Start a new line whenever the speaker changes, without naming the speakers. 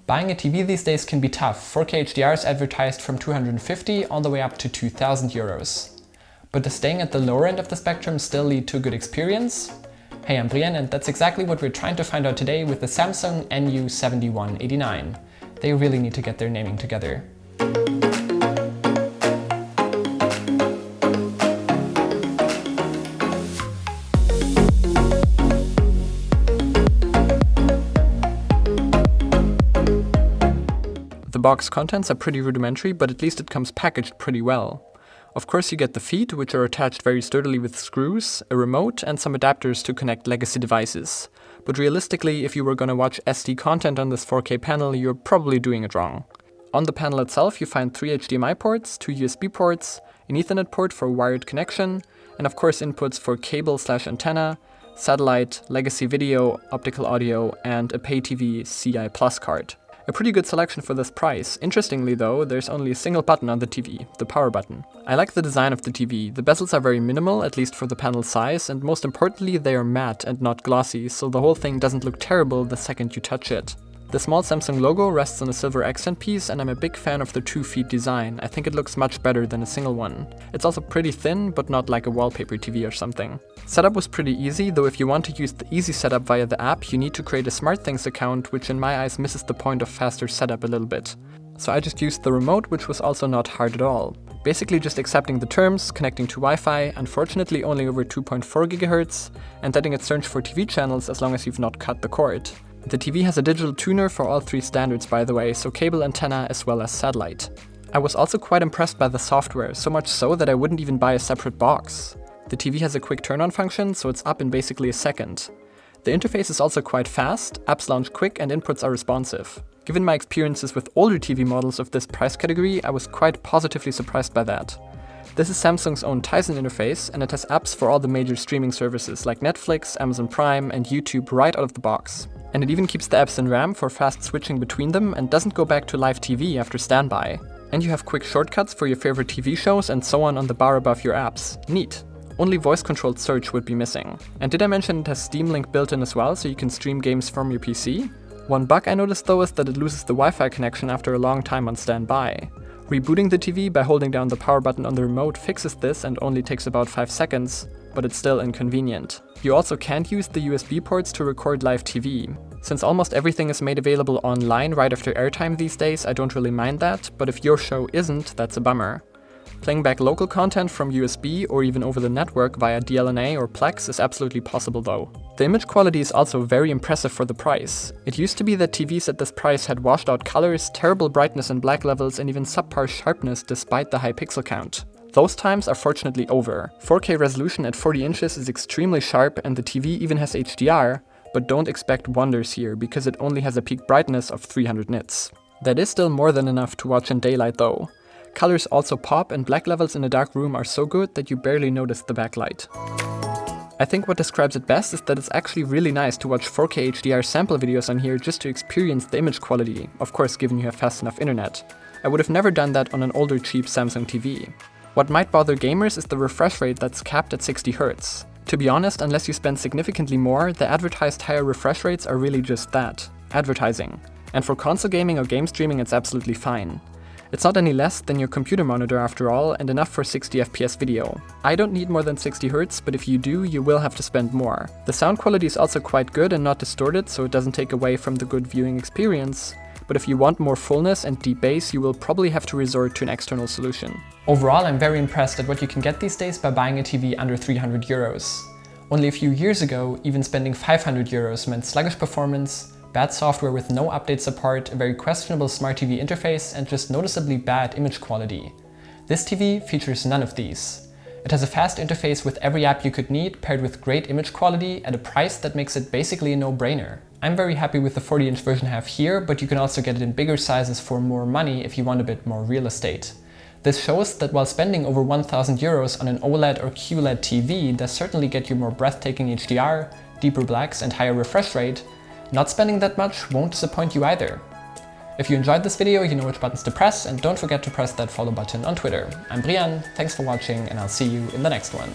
Buying a TV these days can be tough. 4K HDR is advertised from 250 all the way up to 2,000 euros. But does staying at the lower end of the spectrum still lead to a good experience? Hey, I'm Brian, and that's exactly what we're trying to find out today with the Samsung NU7189. They really need to get their naming together. The box contents are pretty rudimentary, but at least it comes packaged pretty well. Of course you get the feet, which are attached very sturdily with screws, a remote and some adapters to connect legacy devices. But realistically, if you were gonna watch SD content on this 4K panel, you're probably doing it wrong. On the panel itself you find 3 HDMI ports, 2 USB ports, an Ethernet port for wired connection, and of course inputs for cable/antenna, satellite, legacy video, optical audio, and a pay TV CI Plus card. A pretty good selection for this price. Interestingly though, there's only a single button on the TV, the power button. I like the design of the TV. The bezels are very minimal, at least for the panel size, and most importantly they are matte and not glossy, so the whole thing doesn't look terrible the second you touch it. The small Samsung logo rests on a silver accent piece, and I'm a big fan of the 2 feet design. I think it looks much better than a single one. It's also pretty thin, but not like a wallpaper TV or something. Setup was pretty easy, though if you want to use the easy setup via the app, you need to create a SmartThings account, which in my eyes misses the point of faster setup a little bit. So I just used the remote, which was also not hard at all. Basically just accepting the terms, connecting to Wi-Fi, unfortunately only over 2.4 GHz, and letting it search for TV channels as long as you've not cut the cord. The TV has a digital tuner for all 3 standards, by the way, so cable, antenna as well as satellite. I was also quite impressed by the software, so much so that I wouldn't even buy a separate box. The TV has a quick turn-on function, so it's up in basically a second. The interface is also quite fast, apps launch quick and inputs are responsive. Given my experiences with older TV models of this price category, I was quite positively surprised by that. This is Samsung's own Tizen interface, and it has apps for all the major streaming services like Netflix, Amazon Prime and YouTube right out of the box. And it even keeps the apps in RAM for fast switching between them and doesn't go back to live TV after standby. And you have quick shortcuts for your favorite TV shows and so on the bar above your apps. Neat. Only voice-controlled search would be missing. And did I mention it has Steam Link built in as well, so you can stream games from your PC? One bug I noticed though is that it loses the Wi-Fi connection after a long time on standby. Rebooting the TV by holding down the power button on the remote fixes this and only takes about 5 seconds, but it's still inconvenient. You also can't use the USB ports to record live TV. Since almost everything is made available online right after airtime these days, I don't really mind that, but if your show isn't, that's a bummer. Playing back local content from USB or even over the network via DLNA or Plex is absolutely possible though. The image quality is also very impressive for the price. It used to be that TVs at this price had washed out colors, terrible brightness and black levels, and even subpar sharpness despite the high pixel count. Those times are fortunately over. 4K resolution at 40 inches is extremely sharp and the TV even has HDR, but don't expect wonders here because it only has a peak brightness of 300 nits. That is still more than enough to watch in daylight though. Colors also pop and black levels in a dark room are so good that you barely notice the backlight. I think what describes it best is that it's actually really nice to watch 4K HDR sample videos on here just to experience the image quality, of course given you have fast enough internet. I would have never done that on an older cheap Samsung TV. What might bother gamers is the refresh rate that's capped at 60 Hz. To be honest, unless you spend significantly more, the advertised higher refresh rates are really just that, advertising. And for console gaming or game streaming it's absolutely fine. It's not any less than your computer monitor after all, and enough for 60 FPS video. I don't need more than 60 Hz, but if you do, you will have to spend more. The sound quality is also quite good and not distorted, so it doesn't take away from the good viewing experience. But if you want more fullness and deep bass, you will probably have to resort to an external solution. Overall, I'm very impressed at what you can get these days by buying a TV under 300 euros. Only a few years ago, even spending 500 euros meant sluggish performance, bad software with no update support, a very questionable smart TV interface, and just noticeably bad image quality. This TV features none of these. It has a fast interface with every app you could need, paired with great image quality at a price that makes it basically a no-brainer. I'm very happy with the 40-inch version I have here, but you can also get it in bigger sizes for more money if you want a bit more real estate. This shows that while spending over 1,000 euros on an OLED or QLED TV does certainly get you more breathtaking HDR, deeper blacks and higher refresh rate, not spending that much won't disappoint you either. If you enjoyed this video, you know which buttons to press, and don't forget to press that follow button on Twitter. I'm Brian, thanks for watching, and I'll see you in the next one.